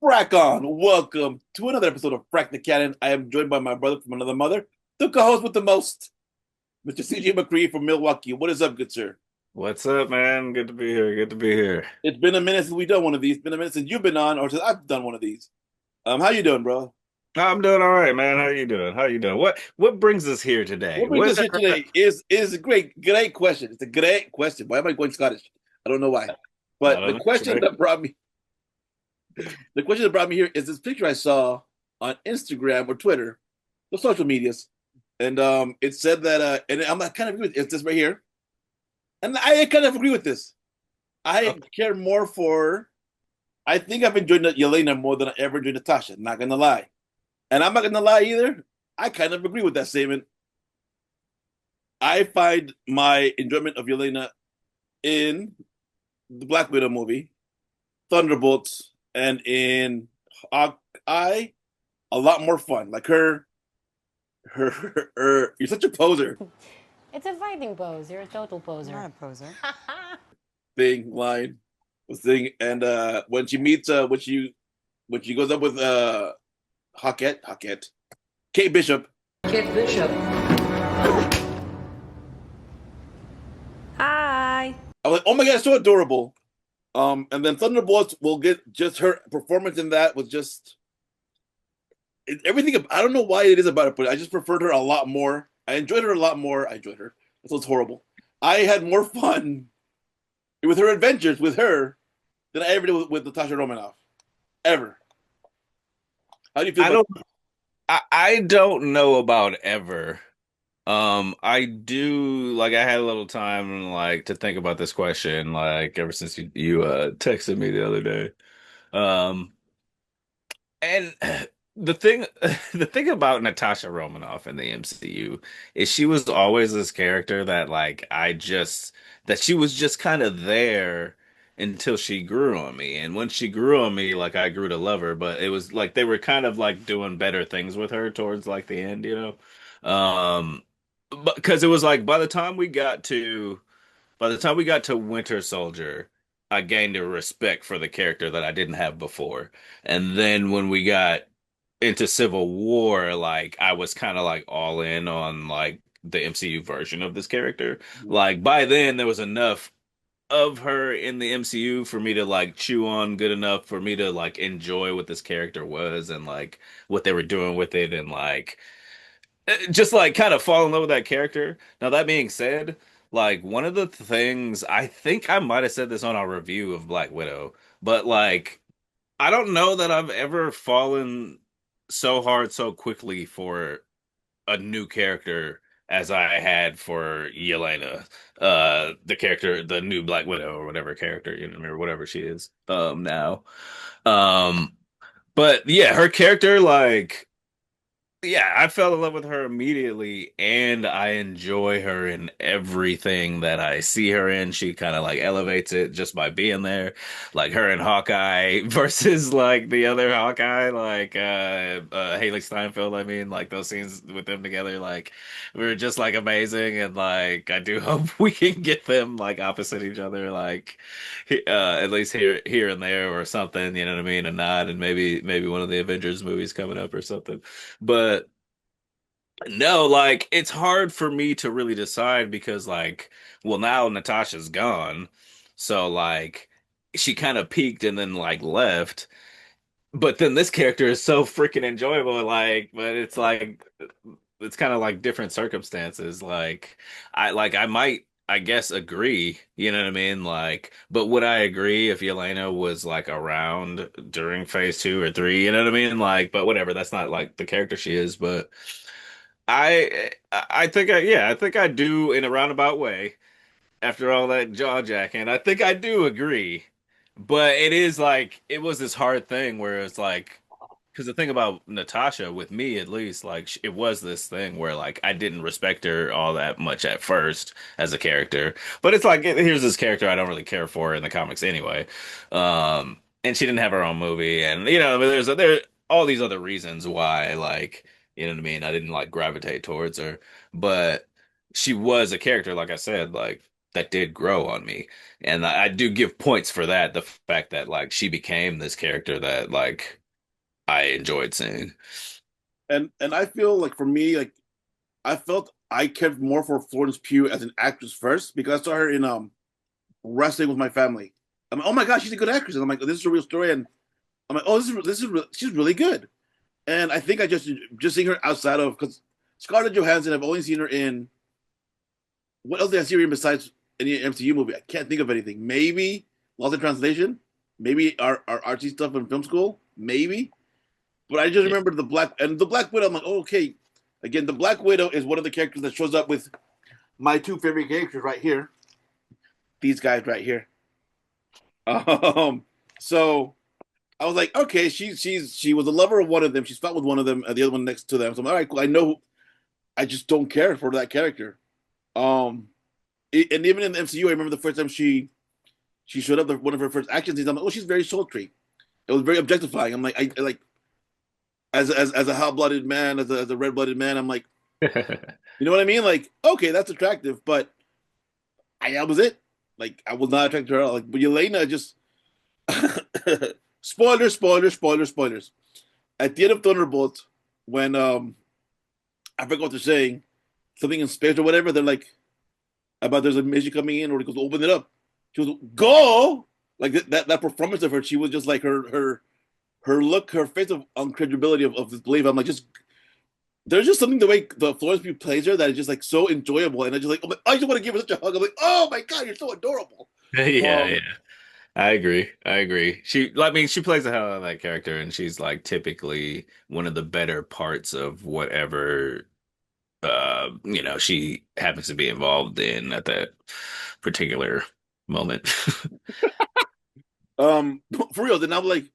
Frack on. Welcome to another episode of Frack the Canon. I am joined by my brother from another mother, the co-host with the most, Mr. CJ McCree from Milwaukee. What is up, good sir? What's up, man? Good to be here. Good to be here. It's been a minute since we've done one of these. It's been a minute since you've been on, or since I've done one of these. How you doing, bro? I'm doing all right, man. How you doing? How you doing? What brings us here today? What brings What us here today is a great question. It's a great question. Why am I going Scottish? I don't know why. I But don't know. Right? the question that brought me here is this picture I saw on Instagram or Twitter, the social medias, and it said that and I'm not kind of agree with it. It's this right here, and I kind of agree with this. I Okay. care more for. I think I've enjoyed Yelena more than I ever enjoyed Natasha. Not gonna lie, and I'm not gonna lie either. I kind of agree with that statement. I find my enjoyment of Yelena in the Black Widow movie, Thunderbolts, and in Hawkeye a lot more fun. Like you're such a poser It's a fighting pose. You're a total poser. I'm not a poser. thing line thing. And when she meets when she goes up with Hawkette, Kate Bishop, Kate Bishop. Hi. I was like, oh my god, it's so adorable. And then Thunderbolts will get just her performance in that was just everything. I don't know why it is about it, but I just preferred her a lot more. I enjoyed her a lot more. I enjoyed her. This was horrible. I had more fun with her adventures with her than I ever did with Natasha Romanoff. Ever. How do you feel I about don't I don't know about ever. I do like I had a little time like to think about this question like ever since you texted me the other day. Um And the thing the thing about Natasha Romanoff in the MCU is she was always this character that like that she was just kind of there until she grew on me. And when she grew on me, like I grew to love her, but it was like they were kind of like doing better things with her towards like the end, you know? But because it was like by the time we got to Winter Soldier, I gained a respect for the character that I didn't have before. And then when we got into Civil War, like I was kind of like all in on like the MCU version of this character. it? Like by then there was enough of her in the MCU for me to like chew on good enough for me to like enjoy what this character was and like what they were doing with it and like just like kind of fall in love with that character. Now that being said, like one of the things I think I might have said this on our review of Black Widow, but like I don't know that I've ever fallen so hard so quickly for a new character as I had for Yelena, the character, the new Black Widow or whatever character, you know, or whatever she is, now. Um, but yeah, her character, like yeah, I fell in love with her immediately, and I enjoy her in everything that I see her in. She kind of like elevates it just by being there, like her and Hawkeye versus like the other Hawkeye, like Haley Steinfeld. I mean, like those scenes with them together, like we were just like amazing, and like I do hope we can get them like opposite each other, like at least here and there or something. You know what I mean? A nod, and maybe one of the Avengers movies coming up or something. But no, like it's hard for me to really decide because like, well, now Natasha's gone. So like she kind of peaked and then like left. But then this character is so freaking enjoyable, like, but it's like it's kind of like different circumstances. I might I guess agree, you know what I mean? Like, but would I agree if Yelena was like around during phase two or three, you know what I mean? Like, but whatever, that's not like the character she is, but I think I think I do in a roundabout way after all that jaw jacking. I think I do agree. But it is like it was this hard thing where it's like because the thing about Natasha with me at least like it was this thing where like I didn't respect her all that much at first as a character. But it's like here's this character I don't really care for in the comics anyway. And she didn't have her own movie and you know there all these other reasons why like you know what I mean? I didn't like gravitate towards her, but she was a character, like I said, like that did grow on me. And I do give points for that, the fact that like she became this character that like I enjoyed seeing. And I feel like for me, like I felt I cared more for Florence Pugh as an actress first because I saw her in wrestling with my family. I'm like, oh my gosh, she's a good actress, and I'm like, this is a real story, and I'm like, oh, she's really good. And I think I just seeing her outside of because Scarlett Johansson, I've only seen her in what else did I see her in besides any MCU movie? I can't think of anything. Maybe Lost in Translation, maybe our artsy stuff in film school, maybe. But I just Yeah. remember the Black Widow. I'm like, oh, okay. Again, the Black Widow is one of the characters that shows up with my two favorite characters right here. These guys right here. Um, so I was like, okay, she was a lover of one of them. She's fought with one of them, the other one next to them. So I'm like, all right, cool. I know. I just don't care for that character. Um, and even in the MCU, I remember the first time she showed up, one of her first action scenes. I'm like, oh, she's very sultry. It was very objectifying. I'm like, I like as a hot blooded man, as a red blooded man. I'm like, you know what I mean? Like, okay, that's attractive, but that was it. Like, I was not attracted to her. Like, but Yelena just spoilers. At the end of Thunderbolt, when I forgot what they're saying, something in space or whatever, they're like about there's a mission coming in, or he goes open it up. She was go like that performance of her. She was just like her look, her face of incredibility of disbelief. I'm like, just there's just something the way the Florence Pugh plays her that is just like so enjoyable, and I just like, oh my, I just want to give her such a hug. I'm like, oh my god, you're so adorable. Yeah, Um, yeah. I agree. I agree. I mean, she plays the hell out of that character, and she's like typically one of the better parts of whatever she happens to be involved in at that particular moment. for real. Then I'm like,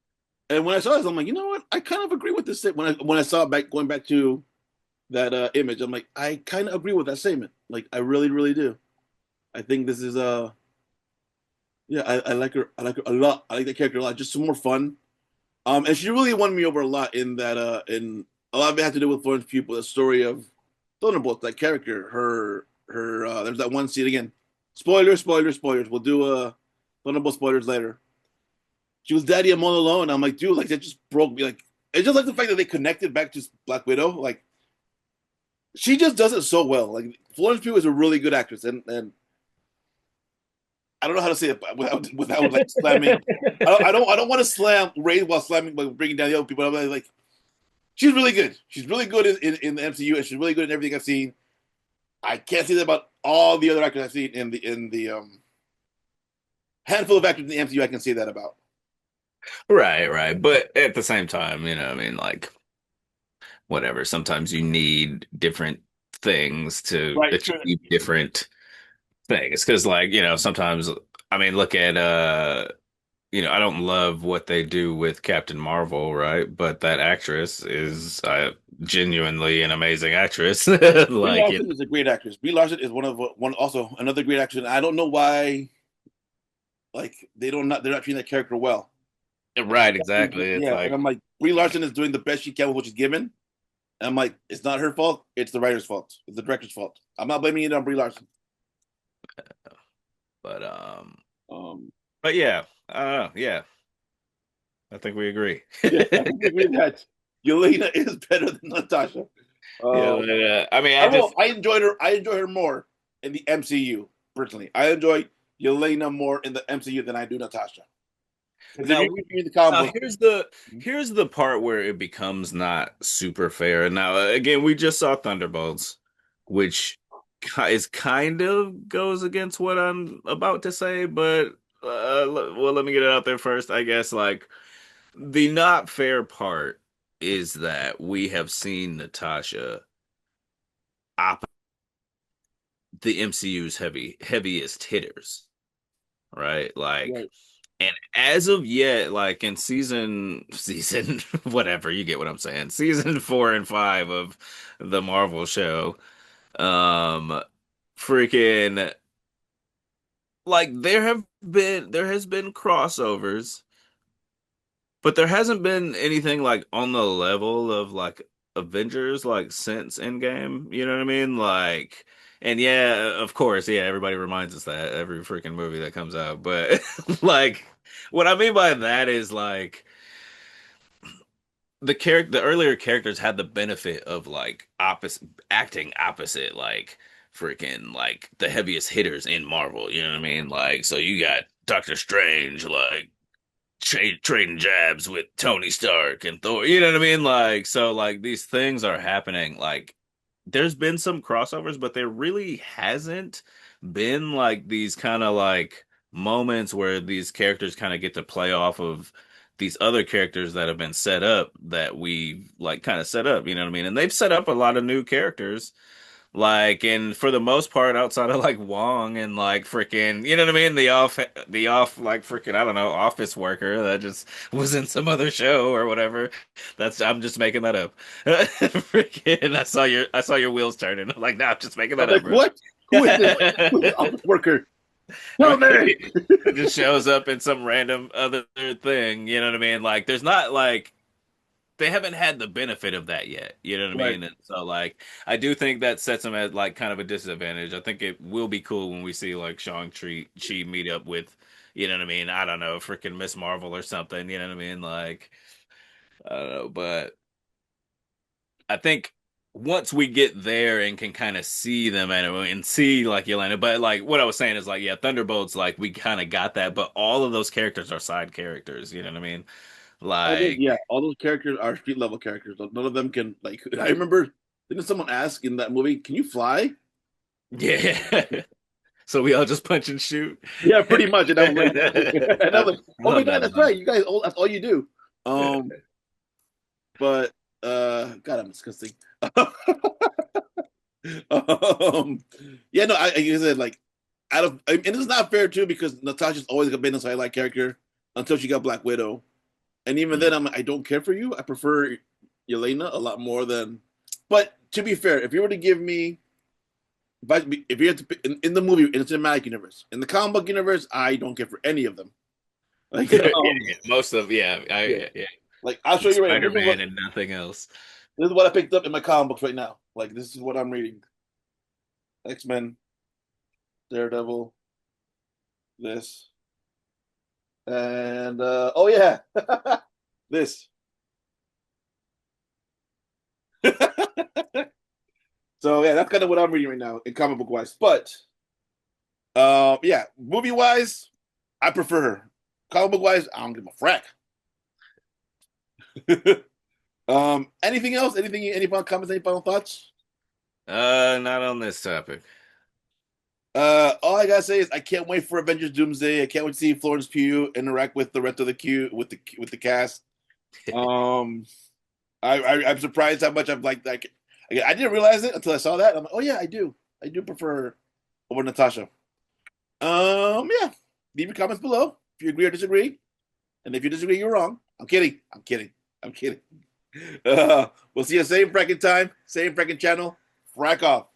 and when I saw this, I'm like, you know what? I kind of agree with this. When I saw it back going back to that image, I'm like, I kind of agree with that statement. Like, I really, really do. I think this is yeah, I like her. I like her a lot. I like that character a lot. Just some more fun. And she really won me over a lot in that. In a lot of it had to do with Florence Pugh, the story of Thunderbolt. That character, her. There's that one scene again. Spoilers. We'll do Thunderbolt spoilers later. She was Daddy, I'm all alone. I'm like, dude, like that just broke me. Like, it's just like the fact that they connected back to Black Widow. Like, she just does it so well. Like, Florence Pugh is a really good actress, and I don't know how to say it without like slamming. I don't want to slam Ray while slamming like bringing down the other people. I'm like, she's really good. She's really good in the MCU, and she's really good in everything I've seen. I can't say that about all the other actors I've seen in the handful of actors in the MCU. I can say that about. Right, right. But at the same time, I mean, like, whatever. Sometimes you need different things to Right. Sure. achieve different things. Because, like, sometimes, I mean, look at, I don't love what they do with Captain Marvel, right? But that actress is genuinely an amazing actress. Brie Like, Larson is a great actress. Brie Larson is one also another great actress. And I don't know why like they're not treating that character well. right, exactly. It's Yeah, and like, I'm like Brie Larson is doing the best she can with what she's given. And I'm like, it's not her fault. It's the writer's fault. It's the director's fault. I'm not blaming it on Brie Larson. but, Um, yeah, yeah, I think we agree. yeah, I think we agree that Yelena is better than Natasha. Yeah, Um, I mean, I don't know. I enjoyed her. I enjoy her more in the MCU personally. I enjoy Yelena more in the MCU than I do Natasha. Because if now you read the comic book, here's the part where it becomes not super fair. Now, again, we just saw Thunderbolts, which is kind of goes against what I'm about to say, but well, let me get it out there first. I guess like the not fair part is that we have seen Natasha op the MCU's heaviest hitters, right? Like, right? and as of yet, like in season whatever, you get what I'm saying. Season 4 and 5 of the Marvel show, um, freaking like there has been crossovers, but there hasn't been anything like on the level of like Avengers like since Endgame. You know what I mean? Like, And yeah, of course, yeah, everybody reminds us that every freaking movie that comes out. But like, what I mean by that is like the earlier characters had the benefit of like opposite acting opposite like freaking like the heaviest hitters in Marvel. You know what I mean? Like, so you got Doctor Strange like trading jabs with Tony Stark and Thor. You know what I mean? Like, so like these things are happening. Like, there's been some crossovers, but there really hasn't been like these kind of like moments where these characters kind of get to play off of these other characters that have been set up that we like kind of set up, you know what I mean? And they've set up a lot of new characters like, and for the most part, outside of like Wong and like freaking, you know what I mean? The off, like freaking, I don't know, office worker that just was in some other show or whatever. I'm just making that up. Freaking, I saw your wheels turning. I'm like, no, I'm just making I'm that up, like, bro. what? Who is this? Who's the office worker? Tell me. Right? It just shows up in some random other thing. You know what I mean? Like, there's not like they haven't had the benefit of that yet. You know what I Right. mean? And so like I do think that sets them at like kind of a disadvantage. I think it will be cool when we see like Shang-Chi meet up with, you know what I mean? I don't know, freaking Miss Marvel or something, you know what I mean? Like I don't know, but I think once we get there and can kind of see them and see like Yelena, but like what I was saying is like yeah, Thunderbolts like we kind of got that, but all of those characters are side characters, you know what I mean? Like Yeah, all those characters are street level characters. None of them can like. I remember didn't someone ask in that movie, "Can you fly?" yeah. So we all just punch and shoot. Yeah, pretty much. And I was like, and I I was like, oh my love god, that that's line. right. You guys, all that's all you do. But God, I'm disgusting. um, yeah, no, like I said, like and it's not fair too because Natasha's always been a sideline character until she got Black Widow, and even then, Mhm. I'm like, I don't care for you. I prefer Yelena a lot more than. But to be fair, if you were to give me, if you had to pick, in the movie in the cinematic universe, in the comic book universe, I don't care for any of them. Like, Yeah, yeah. Most of yeah, yeah, yeah. like I'll show you right now. Spider-Man and nothing else. This is what I picked up in my comic books right now. Like this is what I'm reading: X-Men, Daredevil, this, and oh yeah, this. So yeah, that's kind of what I'm reading right now in comic book wise. But yeah, movie wise, I prefer her. Comic book wise, I don't give a frack. Anything else? Anything? Any final comments? Any final thoughts? Not on this topic. All I gotta say is I can't wait for Avengers Doomsday. I can't wait to see Florence Pugh interact with the rest of the queue with the cast. Um, I'm surprised how much I've like. I didn't realize it until I saw that. I'm like, oh yeah, I do prefer her over Natasha. Yeah. Leave your comments below if you agree or disagree. And if you disagree, you're wrong. I'm kidding. I'm kidding. I'm kidding. We'll see you same fracking time, same fracking channel. Frack off.